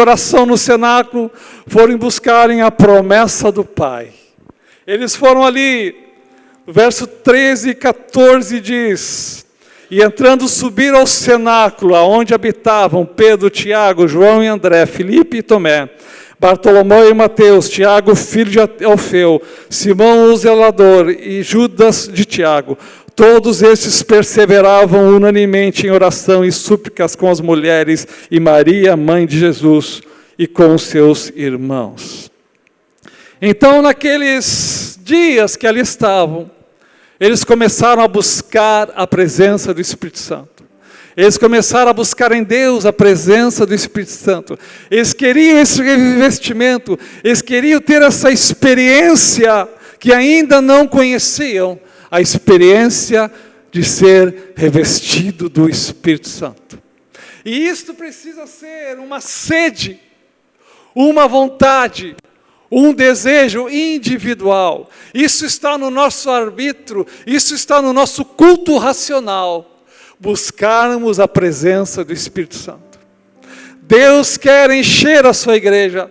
oração no cenáculo, foram buscarem a promessa do Pai. Eles foram ali, verso 13 e 14 diz: e entrando subiram ao cenáculo, aonde habitavam Pedro, Tiago, João e André, Filipe e Tomé, Bartolomeu e Mateus, Tiago, filho de Alfeu, Simão o zelador e Judas de Tiago. Todos esses perseveravam unanimemente em oração e súplicas com as mulheres e Maria, mãe de Jesus, e com os seus irmãos. Então, naqueles dias que ali estavam, eles começaram a buscar a presença do Espírito Santo. Eles começaram a buscar em Deus a presença do Espírito Santo. Eles queriam esse revestimento, eles queriam ter essa experiência que ainda não conheciam, a experiência de ser revestido do Espírito Santo. E isto precisa ser uma sede, uma vontade, um desejo individual. Isso está no nosso arbítrio, isso está no nosso culto racional. Buscarmos a presença do Espírito Santo. Deus quer encher a sua igreja.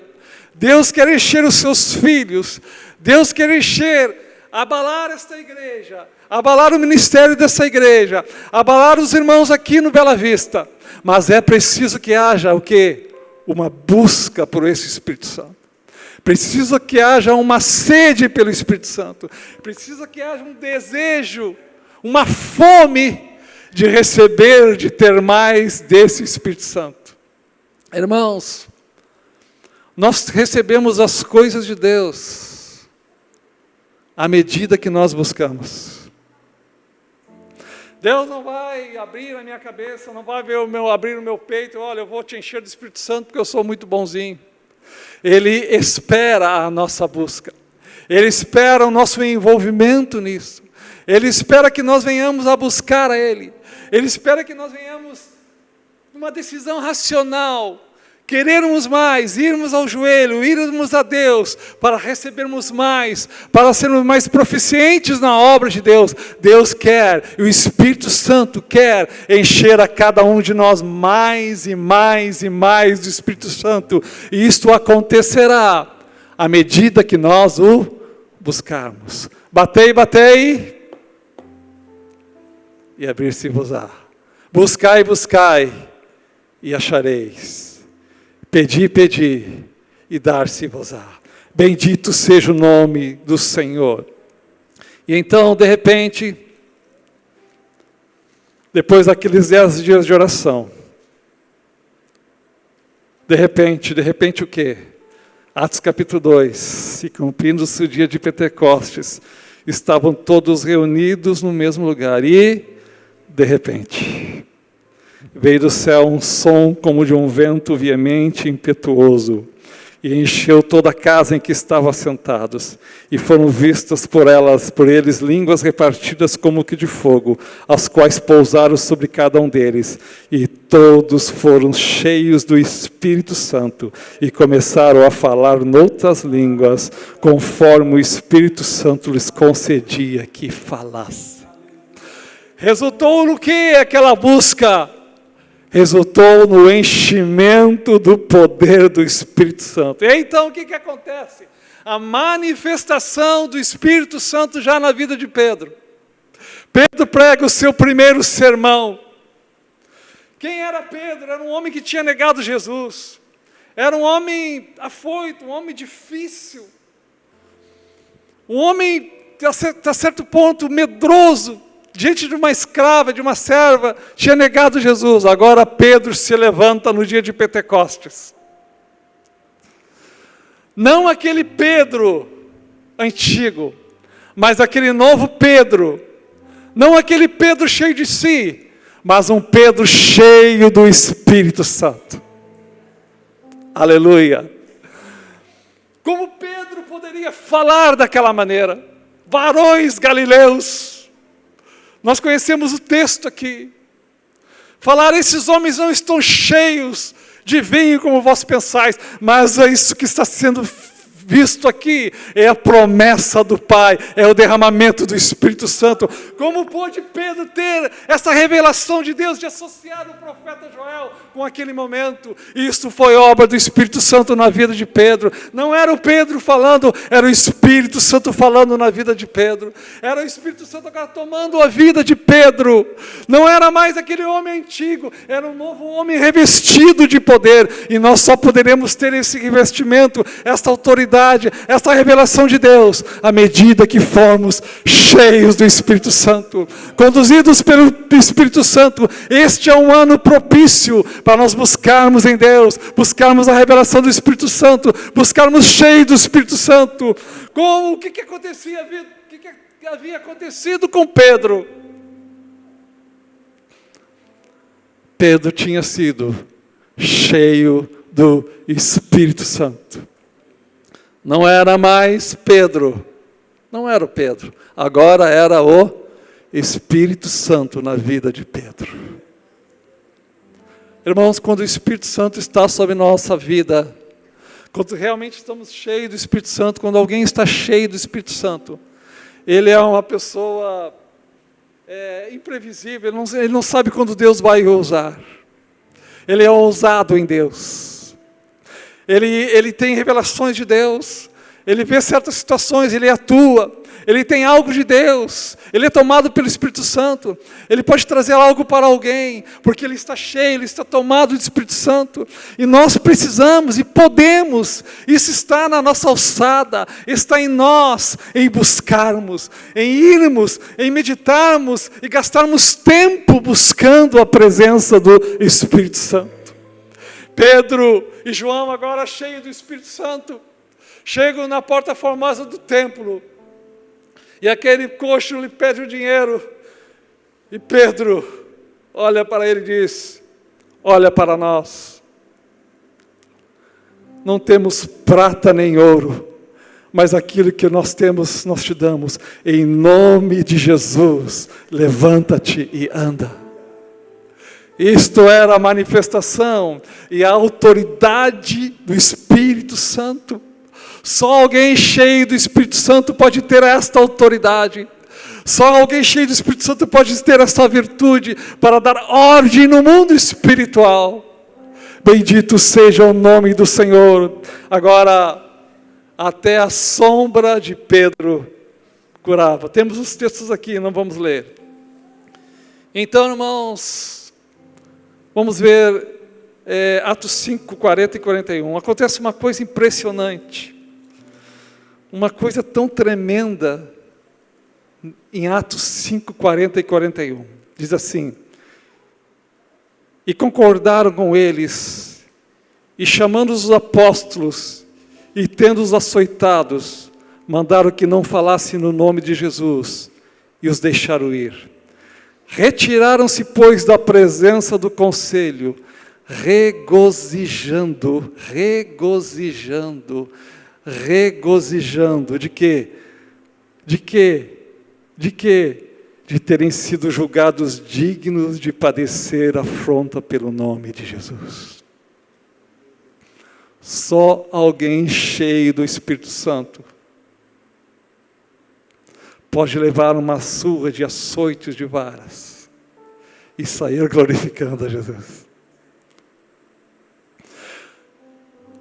Deus quer encher os seus filhos. Deus quer abalar esta igreja, abalar o ministério dessa igreja, abalar os irmãos aqui no Bela Vista. Mas é preciso que haja o quê? Uma busca por esse Espírito Santo. Precisa que haja uma sede pelo Espírito Santo. Precisa que haja um desejo, uma fome de receber, de ter mais desse Espírito Santo. Irmãos, nós recebemos as coisas de Deus à medida que nós buscamos. Deus não vai abrir a minha cabeça, não vai abrir o meu peito, olha, eu vou te encher do Espírito Santo porque eu sou muito bonzinho. Ele espera a nossa busca. Ele espera o nosso envolvimento nisso. Ele espera que nós venhamos a buscar a Ele. Ele espera que nós venhamos numa decisão racional, querermos mais, irmos ao joelho, irmos a Deus, para recebermos mais, para sermos mais proficientes na obra de Deus. Deus quer, e o Espírito Santo quer encher a cada um de nós mais e mais e mais do Espírito Santo. E isto acontecerá à medida que nós o buscarmos. Batei, batei, e abrir-se-vos-á. Buscai, buscai, e achareis. Pedi, pedi, e dar-se-vos-á. Bendito seja o nome do Senhor. E então, de repente, depois daqueles 10 dias de oração, de repente o quê? Atos capítulo 2, se cumprindo-se o dia de Pentecostes, estavam todos reunidos no mesmo lugar, e, de repente, veio do céu um som como de um vento veemente e impetuoso, e encheu toda a casa em que estavam assentados, e foram vistas por eles línguas repartidas como que de fogo, as quais pousaram sobre cada um deles, e todos foram cheios do Espírito Santo, e começaram a falar noutras línguas, conforme o Espírito Santo lhes concedia que falassem. Resultou no que aquela busca? Resultou no enchimento do poder do Espírito Santo. E então o que acontece? A manifestação do Espírito Santo já na vida de Pedro. Pedro prega o seu primeiro sermão. Quem era Pedro? Era um homem que tinha negado Jesus. Era um homem afoito, um homem difícil. Um homem, a certo ponto, medroso. Diante de uma escrava, de uma serva, tinha negado Jesus. Agora Pedro se levanta no dia de Pentecostes. Não aquele Pedro antigo, mas aquele novo Pedro. Não aquele Pedro cheio de si, mas um Pedro cheio do Espírito Santo. Aleluia. Como Pedro poderia falar daquela maneira? Varões galileus. Nós conhecemos o texto aqui. Falar, esses homens não estão cheios de vinho como vós pensais, mas é isso que está sendo visto aqui é a promessa do Pai, é o derramamento do Espírito Santo. Como pôde Pedro ter essa revelação de Deus, de associar o profeta Joel com aquele momento? Isso foi obra do Espírito Santo na vida de Pedro. Não era o Pedro falando, era o Espírito Santo falando na vida de Pedro. Era o Espírito Santo agora tomando a vida de Pedro. Não era mais aquele homem antigo, era um novo homem revestido de poder. E nós só poderemos ter esse revestimento, essa autoridade, essa revelação de Deus, à medida que formos cheios do Espírito Santo, conduzidos pelo Espírito Santo. Este é um ano propício para nós buscarmos em Deus, buscarmos a revelação do Espírito Santo, buscarmos cheios do Espírito Santo. O que acontecia, o que havia acontecido com Pedro? Pedro tinha sido cheio do Espírito Santo. Não era mais Pedro, não era o Pedro, agora era o Espírito Santo na vida de Pedro. Irmãos, quando o Espírito Santo está sobre nossa vida, quando realmente estamos cheios do Espírito Santo, quando alguém está cheio do Espírito Santo, ele é uma pessoa imprevisível, ele não sabe quando Deus vai o usar. Ele é ousado em Deus. Ele tem revelações de Deus. Ele vê certas situações, ele atua. Ele tem algo de Deus. Ele é tomado pelo Espírito Santo. Ele pode trazer algo para alguém, porque ele está cheio, ele está tomado do Espírito Santo. E nós precisamos e podemos, isso está na nossa alçada, está em nós, em buscarmos, em irmos, em meditarmos e gastarmos tempo buscando a presença do Espírito Santo. Pedro e João, agora cheios do Espírito Santo, chegam na porta formosa do templo, e aquele coxo lhe pede o dinheiro, e Pedro olha para ele e diz: olha para nós, não temos prata nem ouro, mas aquilo que nós temos, nós te damos, em nome de Jesus, levanta-te e anda. Isto era a manifestação e a autoridade do Espírito Santo. Só alguém cheio do Espírito Santo pode ter esta autoridade. Só alguém cheio do Espírito Santo pode ter essa virtude para dar ordem no mundo espiritual. Bendito seja o nome do Senhor. Agora, até a sombra de Pedro curava. Temos os textos aqui, não vamos ler. Então, irmãos, vamos ver Atos 5, 40 e 41. Acontece uma coisa impressionante. Uma coisa tão tremenda em Atos 5, 40 e 41. Diz assim: e concordaram com eles, e chamando os apóstolos, e tendo-os açoitados, mandaram que não falassem no nome de Jesus, e os deixaram ir. Retiraram-se, pois, da presença do conselho, regozijando, de quê? De terem sido julgados dignos de padecer afronta pelo nome de Jesus. Só alguém cheio do Espírito Santo pode levar uma surra de açoites de varas e sair glorificando a Jesus.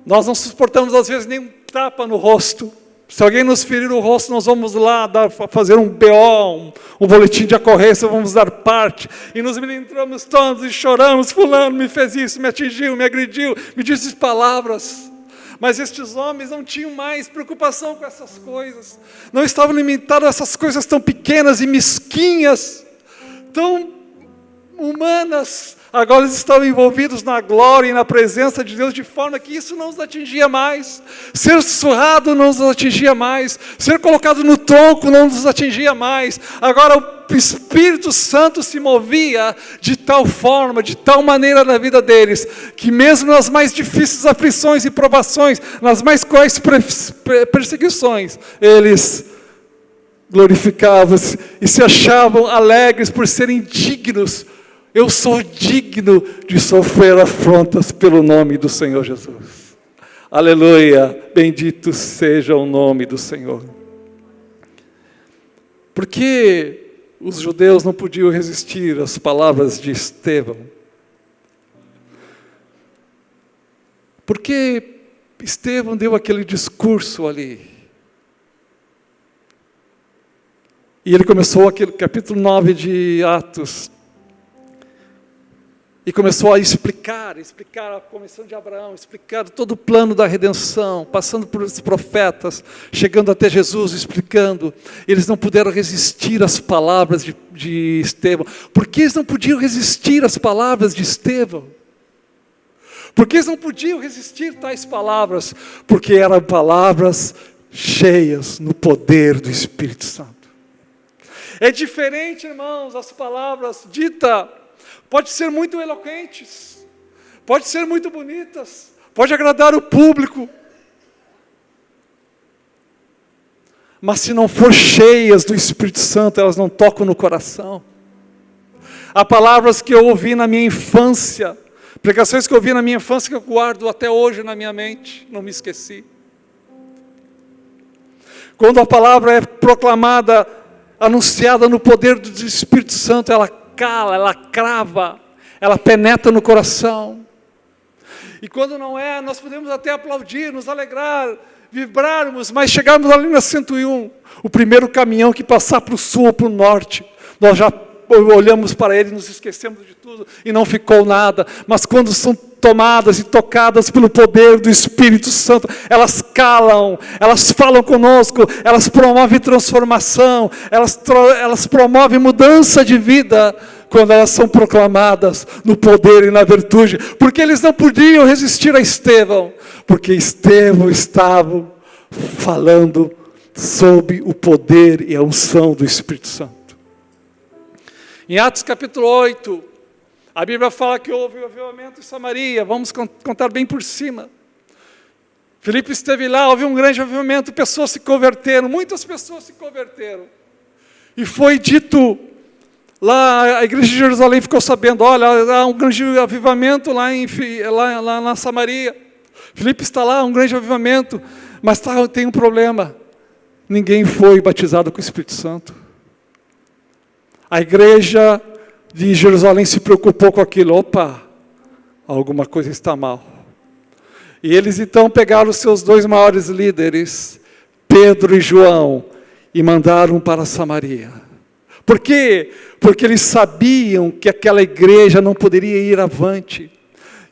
Nós não suportamos às vezes nem um tapa no rosto. Se alguém nos ferir o rosto, nós vamos lá fazer um BO, um boletim de ocorrência, vamos dar parte. E nos entramos todos e choramos: fulano me fez isso, me atingiu, me agrediu, me disse palavras. Mas estes homens não tinham mais preocupação com essas coisas. Não estavam limitados a essas coisas tão pequenas e mesquinhas, tão humanas. Agora eles estavam envolvidos na glória e na presença de Deus, de forma que isso não os atingia mais. Ser sussurrado não os atingia mais. Ser colocado no tronco não os atingia mais. Agora o Espírito Santo se movia de tal forma, de tal maneira na vida deles, que mesmo nas mais difíceis aflições e provações, nas mais cruéis perseguições, eles glorificavam e se achavam alegres por serem dignos. Eu sou digno de sofrer afrontas pelo nome do Senhor Jesus. Aleluia, bendito seja o nome do Senhor. Porque os judeus não podiam resistir às palavras de Estevão? Porque Estevão deu aquele discurso ali. E ele começou aquele capítulo 9 de Atos. E começou a explicar a comissão de Abraão, explicar todo o plano da redenção, passando por esses profetas, chegando até Jesus, explicando. Eles não puderam resistir às palavras de Estevão. Por que eles não podiam resistir às palavras de Estevão? Por que eles não podiam resistir a tais palavras? Porque eram palavras cheias no poder do Espírito Santo. É diferente, irmãos, as palavras ditas. Pode ser muito eloquentes, pode ser muito bonitas, pode agradar o público, mas se não for cheias do Espírito Santo, elas não tocam no coração. Há palavras que eu ouvi na minha infância, pregações que eu ouvi na minha infância que eu guardo até hoje na minha mente, não me esqueci. Quando a palavra é proclamada, anunciada no poder do Espírito Santo, ela cala, ela crava, ela penetra no coração. E quando não é, nós podemos até aplaudir, nos alegrar, vibrarmos, mas chegarmos ali na 101, o primeiro caminhão que passar para o sul ou para o norte, nós já olhamos para ele, nos esquecemos de tudo e não ficou nada. Mas quando são tomadas e tocadas pelo poder do Espírito Santo, elas calam, elas falam conosco, elas promovem transformação, elas promovem mudança de vida, quando elas são proclamadas no poder e na virtude. Porque eles não podiam resistir a Estevão, porque Estevão estava falando sob o poder e a unção do Espírito Santo. Em Atos capítulo 8, a Bíblia fala que houve um avivamento em Samaria. Vamos contar bem por cima. Filipe esteve lá, houve um grande avivamento, pessoas se converteram, muitas pessoas se converteram. E foi dito, lá a igreja de Jerusalém ficou sabendo, olha, há um grande avivamento lá na Samaria. Filipe está lá, um grande avivamento, mas tem um problema. Ninguém foi batizado com o Espírito Santo. A igreja de Jerusalém se preocupou com aquilo. Opa, alguma coisa está mal. E eles então pegaram os seus dois maiores líderes, Pedro e João, e mandaram para Samaria. Por quê? Porque eles sabiam que aquela igreja não poderia ir avante,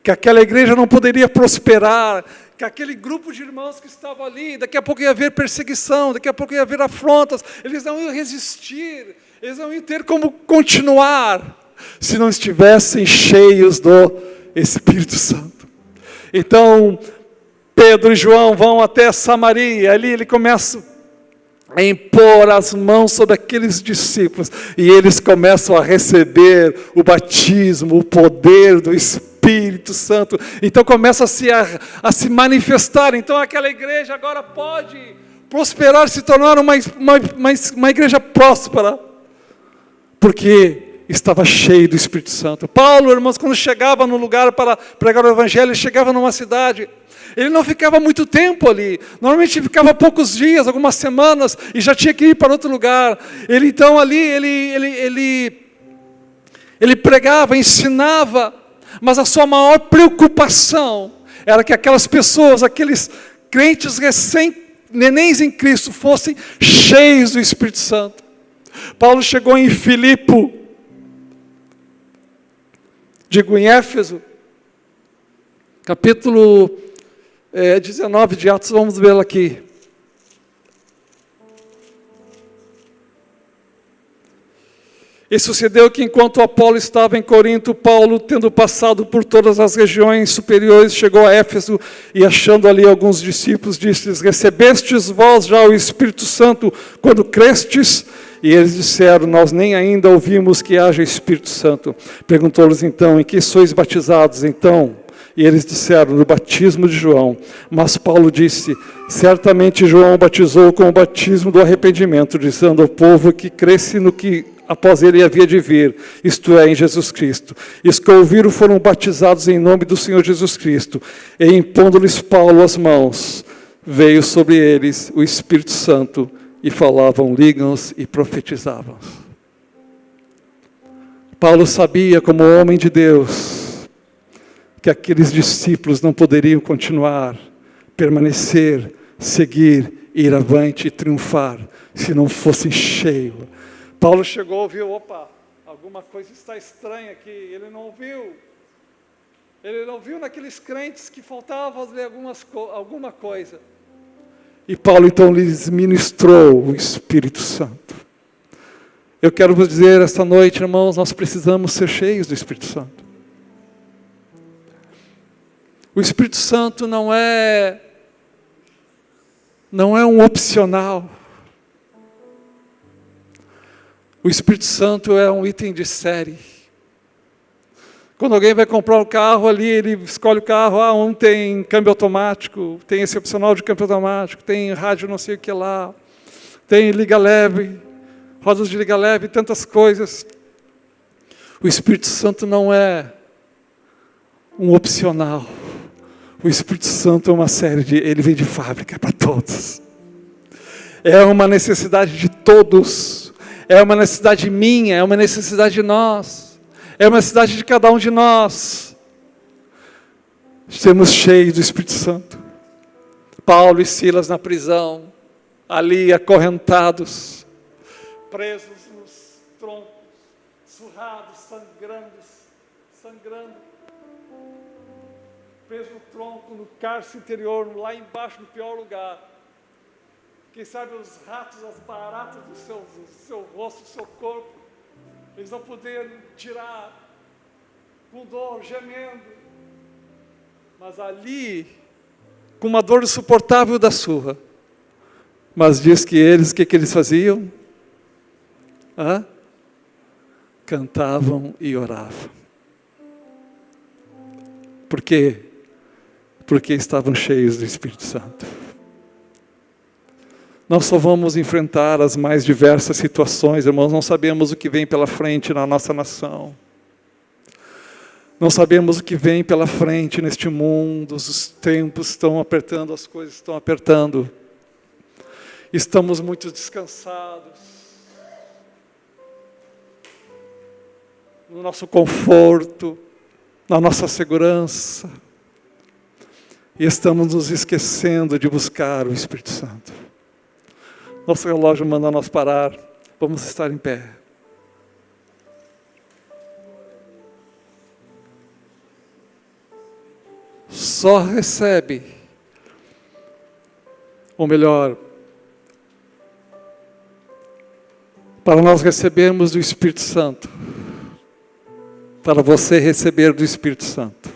que aquela igreja não poderia prosperar, que aquele grupo de irmãos que estavam ali, daqui a pouco ia haver perseguição, daqui a pouco ia haver afrontas, eles não iam resistir, eles não iam ter como continuar, se não estivessem cheios do Espírito Santo. Então, Pedro e João vão até Samaria, ali ele começa a impor as mãos sobre aqueles discípulos, e eles começam a receber o batismo, o poder do Espírito Santo. Então começa a se manifestar. Então aquela igreja agora pode prosperar, se tornar uma igreja próspera, porque estava cheio do Espírito Santo. Paulo, irmãos, quando chegava no lugar para pregar o Evangelho, ele chegava numa cidade, ele não ficava muito tempo ali, normalmente ficava poucos dias, algumas semanas, e já tinha que ir para outro lugar. Ele então ali, ele pregava, ensinava, mas a sua maior preocupação era que aquelas pessoas, aqueles crentes nenéns em Cristo, fossem cheios do Espírito Santo. Paulo chegou em em Éfeso, capítulo 19 de Atos, vamos vê-lo aqui. E sucedeu que enquanto Apolo estava em Corinto, Paulo, tendo passado por todas as regiões superiores, chegou a Éfeso e achando ali alguns discípulos, disse-lhes: recebestes vós já o Espírito Santo quando crestes? E eles disseram: nós nem ainda ouvimos que haja Espírito Santo. Perguntou-lhes então: em que sois batizados? Então E eles disseram, no batismo de João. Mas Paulo disse, certamente João batizou com o batismo do arrependimento, dizendo ao povo que cresce no que após ele havia de vir, isto é, em Jesus Cristo. E os que ouviram foram batizados em nome do Senhor Jesus Cristo. E impondo-lhes Paulo as mãos, veio sobre eles o Espírito Santo, e falavam línguas e profetizavam. Paulo sabia, como homem de Deus, que aqueles discípulos não poderiam continuar, permanecer, seguir, ir avante e triunfar, se não fossem cheios. Paulo chegou e viu, opa, alguma coisa está estranha aqui. Ele não viu naqueles crentes que faltava ler alguma coisa. E Paulo então lhes ministrou o Espírito Santo. Eu quero vos dizer esta noite, irmãos, nós precisamos ser cheios do Espírito Santo. O Espírito Santo não é um opcional. O Espírito Santo é um item de série. Quando alguém vai comprar um carro ali, ele escolhe o carro, um tem câmbio automático, tem esse opcional de câmbio automático, tem rádio não sei o que lá, tem liga leve, rodas de liga leve, tantas coisas. O Espírito Santo não é um opcional. O Espírito Santo é uma série ele vem de fábrica para todos. É uma necessidade de todos. É uma necessidade minha, é uma necessidade de nós. É uma necessidade de cada um de nós. Sermos cheios do Espírito Santo. Paulo e Silas na prisão, ali acorrentados, presos nos troncos, surrados, sangrando, preso no tronco, no cárcere interior, lá embaixo, no pior lugar. Quem sabe os ratos, as baratas do seu rosto, do seu corpo, eles não puderam tirar, com dor, gemendo. Mas ali, com uma dor insuportável da surra. Mas diz que eles, o que eles faziam? Cantavam e oravam. Por quê? Porque estavam cheios do Espírito Santo. Nós só vamos enfrentar as mais diversas situações, irmãos, não sabemos o que vem pela frente na nossa nação. Não sabemos o que vem pela frente neste mundo, os tempos estão apertando, as coisas estão apertando. Estamos muito descansados. No nosso conforto, na nossa segurança. E estamos nos esquecendo de buscar o Espírito Santo. Nosso relógio manda nós parar. Vamos estar em pé. Só recebe, ou melhor, para nós recebermos do Espírito Santo, para você receber do Espírito Santo,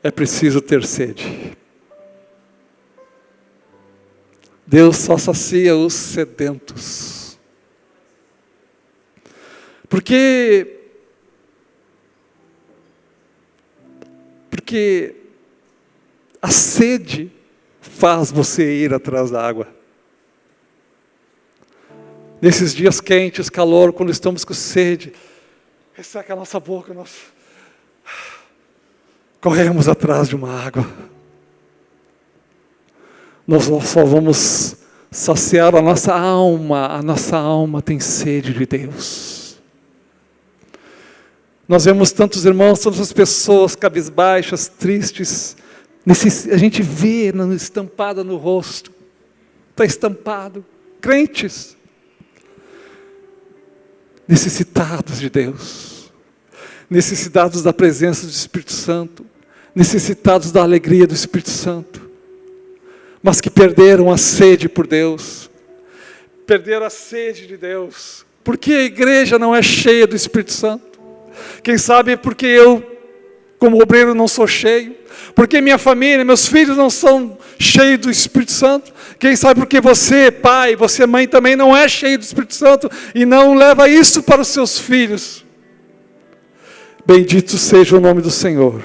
é preciso ter sede. Deus só sacia os sedentos. Porque a sede faz você ir atrás da água. Nesses dias quentes, calor, quando estamos com sede, resseca a nossa boca, nós corremos atrás de uma água. Nós só vamos saciar a nossa alma tem sede de Deus. Nós vemos tantos irmãos, tantas pessoas cabisbaixas, tristes, a gente vê estampada no rosto, está estampado, crentes, necessitados de Deus, necessitados da presença do Espírito Santo, necessitados da alegria do Espírito Santo, mas que perderam a sede por Deus, perderam a sede de Deus. Por que a igreja não é cheia do Espírito Santo? Quem sabe é porque eu, como obreiro, não sou cheio, porque minha família, meus filhos não são cheios do Espírito Santo. Quem sabe porque você, pai, você, mãe, também não é cheio do Espírito Santo e não leva isso para os seus filhos. Bendito seja o nome do Senhor.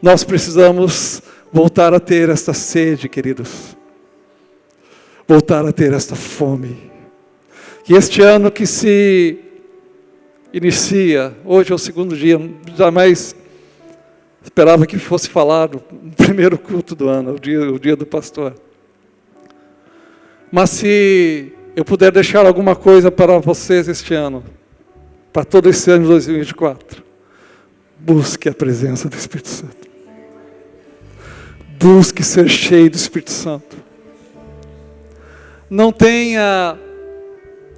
Nós precisamos voltar a ter esta sede, queridos. Voltar a ter esta fome. Que este ano que se inicia, hoje é o segundo dia, jamais esperava que fosse falado no primeiro culto do ano, o dia do pastor. Mas se eu puder deixar alguma coisa para vocês este ano, para todo esse ano de 2024, busque a presença do Espírito Santo. Busque ser cheio do Espírito Santo. Não tenha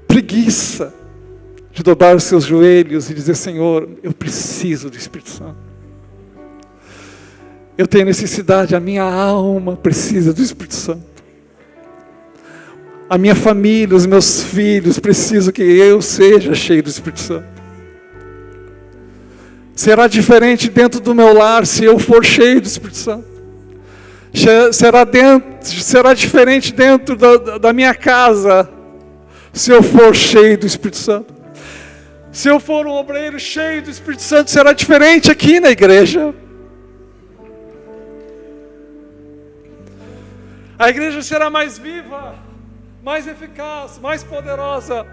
preguiça de dobrar os seus joelhos e dizer: Senhor, eu preciso do Espírito Santo. Eu tenho necessidade, a minha alma precisa do Espírito Santo. A minha família, os meus filhos precisam que eu seja cheio do Espírito Santo. Será diferente dentro do meu lar se eu for cheio do Espírito Santo. Será diferente dentro da minha casa se eu for cheio do Espírito Santo. Se eu for um obreiro cheio do Espírito Santo, será diferente aqui na igreja. A igreja será mais viva, mais eficaz, mais poderosa.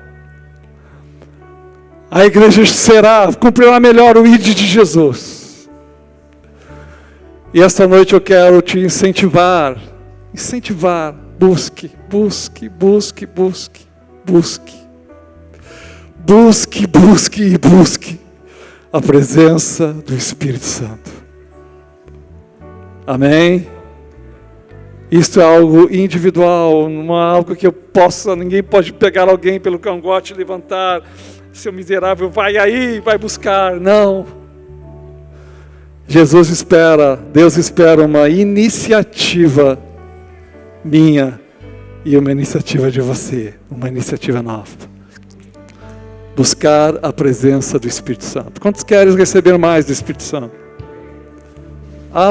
A igreja cumprirá melhor o ID de Jesus. E esta noite eu quero te incentivar, busque. Busque a presença do Espírito Santo. Amém? Isto é algo individual, não é algo que ninguém pode pegar alguém pelo cangote e levantar. Seu miserável, vai aí, vai buscar. Não. Deus espera uma iniciativa minha e uma iniciativa de você, uma iniciativa nova. Buscar a presença do Espírito Santo. Quantos querem receber mais do Espírito Santo?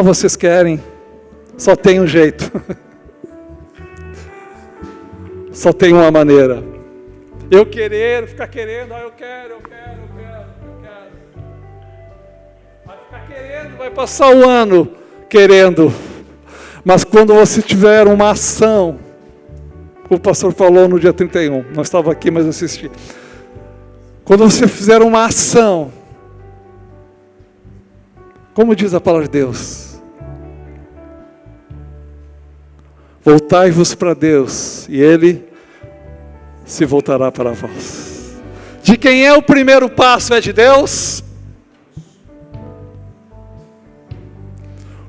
Vocês querem? Só tem um jeito. Só tem uma maneira. Ficar querendo, eu quero. Vai ficar querendo, vai passar o ano querendo. Mas quando você tiver uma ação, como o pastor falou no dia 31, não estava aqui, mas assisti. Quando você fizer uma ação, como diz a palavra de Deus, voltai-vos para Deus, e Ele se voltará para vós. De quem é o primeiro passo? É de Deus?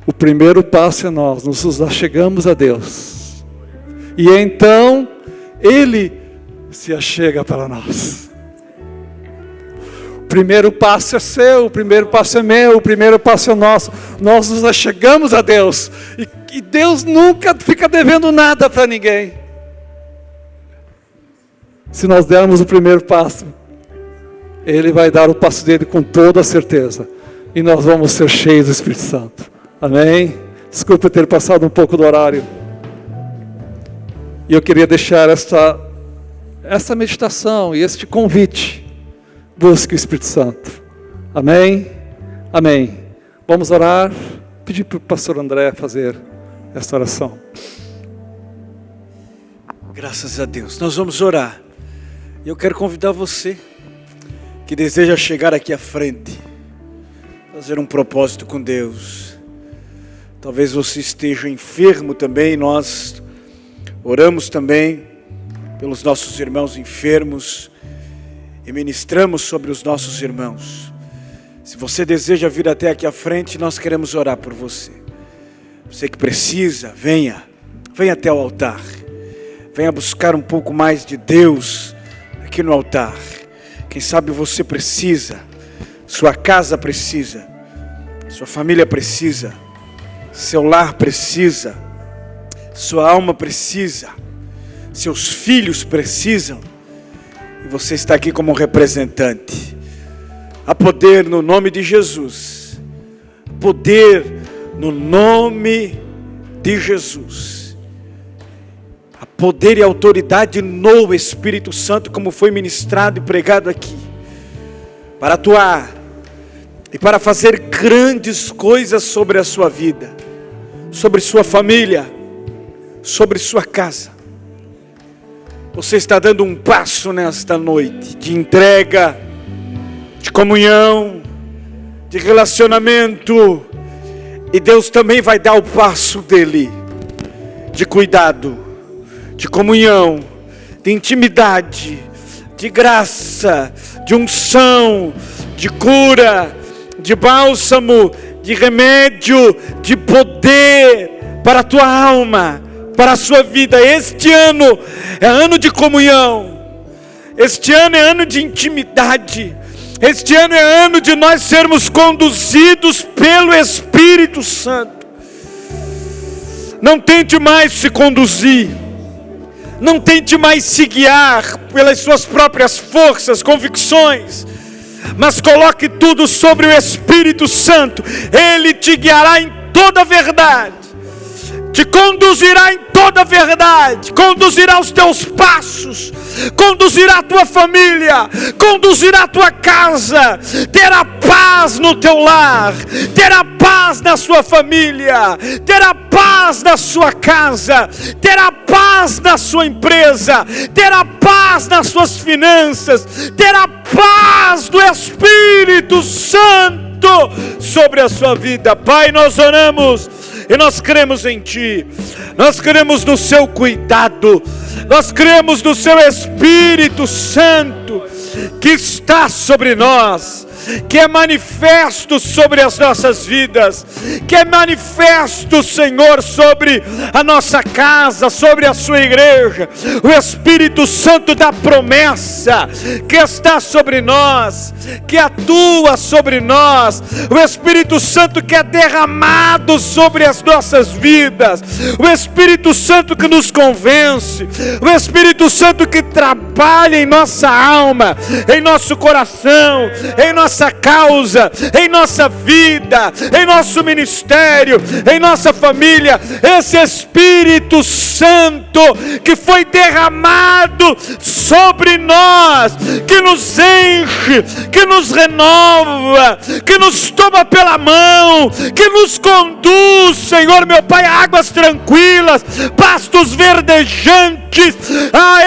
O primeiro passo é nós, nos achegamos a Deus. E então, Ele se achega para nós. O primeiro passo é seu, o primeiro passo é meu, o primeiro passo é nosso. Nós nos achegamos a Deus. E Deus nunca fica devendo nada para ninguém. Se nós dermos o primeiro passo, Ele vai dar o passo dele com toda a certeza. E nós vamos ser cheios do Espírito Santo. Amém? Desculpa ter passado um pouco do horário. E eu queria deixar essa meditação e este convite. Busque o Espírito Santo. Amém? Amém. Vamos orar. Pedir para o pastor André fazer esta oração. Graças a Deus. Nós vamos orar. E eu quero convidar você que deseja chegar aqui à frente, fazer um propósito com Deus. Talvez você esteja enfermo também. Nós oramos também pelos nossos irmãos enfermos e ministramos sobre os nossos irmãos. Se você deseja vir até aqui à frente, nós queremos orar por você. Você que precisa, venha até o altar. Venha buscar um pouco mais de Deus aqui no altar. Quem sabe você precisa, sua casa precisa, sua família precisa, seu lar precisa, sua alma precisa, seus filhos precisam. E você está aqui como representante. Há poder no nome de Jesus. Poder no nome de Jesus. Há poder e autoridade no Espírito Santo, como foi ministrado e pregado aqui, para atuar e para fazer grandes coisas sobre a sua vida, sobre sua família, sobre sua casa. Você está dando um passo nesta noite de entrega, de comunhão, de relacionamento, e Deus também vai dar o passo dele, de cuidado, de comunhão, de intimidade, de graça, de unção, de cura, de bálsamo, de remédio, de poder para a tua alma, para a sua vida. Este ano é ano de comunhão, este ano é ano de intimidade, este ano é ano de nós sermos conduzidos pelo Espírito Santo. Não tente mais se conduzir, não tente mais se guiar pelas suas próprias forças, convicções, mas coloque tudo sobre o Espírito Santo. Ele te guiará em toda a verdade, te conduzirá em toda a verdade, conduzirá os teus passos, conduzirá a tua família, conduzirá a tua casa, terá paz no teu lar, terá paz na sua família, terá paz na sua casa, terá paz na sua empresa, terá paz nas suas finanças, terá paz do Espírito Santo sobre a sua vida. Pai, nós oramos e nós cremos em Ti, nós cremos no Seu cuidado, nós cremos no Seu Espírito Santo que está sobre nós, que é manifesto sobre as nossas vidas, que é manifesto, Senhor, sobre a nossa casa, sobre a sua igreja. O Espírito Santo da promessa que está sobre nós, que atua sobre nós, o Espírito Santo que é derramado sobre as nossas vidas, o Espírito Santo que nos convence, o Espírito Santo que trabalha em nossa alma, em nosso coração, em nossa causa, em nossa vida, em nosso ministério, em nossa família. Esse Espírito Santo que foi derramado sobre nós, que nos enche, que nos renova, que nos toma pela mão, que nos conduz, Senhor meu Pai, a águas tranquilas, pastos verdejantes.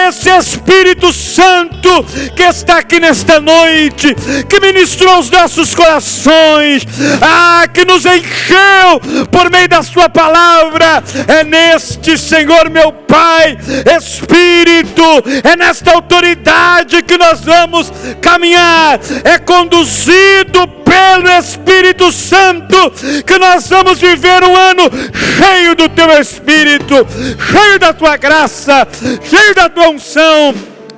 Esse Espírito Santo que está aqui nesta noite, que ministrou os nossos corações, que nos encheu por meio da sua palavra. É neste, Senhor meu Pai, Espírito, é nesta autoridade que nós vamos caminhar, é conduzido pelo Espírito Santo que nós vamos viver um ano cheio do Teu Espírito, cheio da Tua graça, cheio da Tua unção,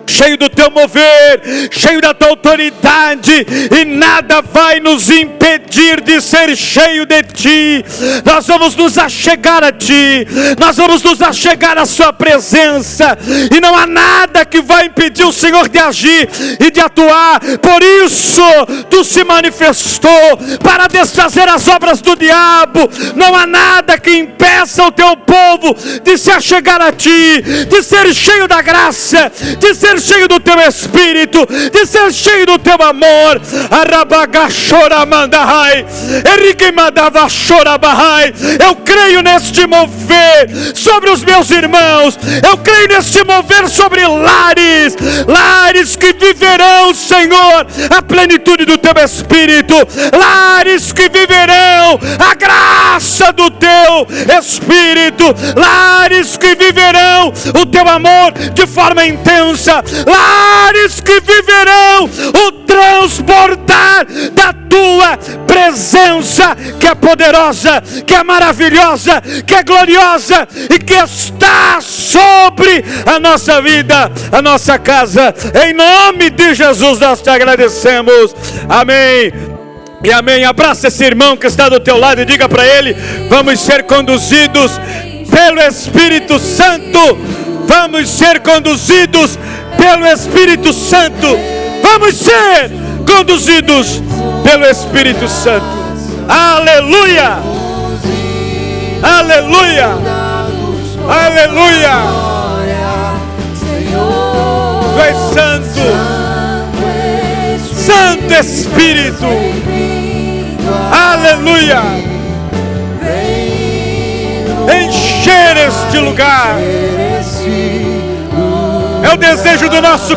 cheio do Teu mover, cheio da Tua autoridade, e nada vai nos impedir de ser cheio de Ti. Nós vamos nos achegar a Ti, nós vamos nos achegar à Sua presença, e não há nada que vai impedir o Senhor de agir e de atuar. Por isso Tu se manifestou para desfazer as obras do diabo. Não há nada que impeça o Teu povo de se achegar a Ti, de ser cheio da graça, de ser cheio do Teu Espírito, de ser cheio do Teu amor. Eu creio neste mover sobre os meus irmãos, eu creio neste mover sobre lares, lares que viverão, Senhor, a plenitude do Teu Espírito, lares que viverão a graça do Teu Espírito, lares que viverão o Teu amor de forma intensa, lares que viverão o transbordar da Tua presença, que é poderosa, que é maravilhosa, que é gloriosa e que está sobre a nossa vida, a nossa casa. Em nome de Jesus nós te agradecemos. Amém e amém. Abraça esse irmão que está do teu lado e diga para ele: vamos ser conduzidos pelo Espírito Santo, vamos ser conduzidos pelo Espírito Santo, vamos ser conduzidos pelo Espírito Santo. Aleluia, aleluia, aleluia. Tu és santo, Santo Espírito, Aleluia! Encher este lugar. É o desejo do nosso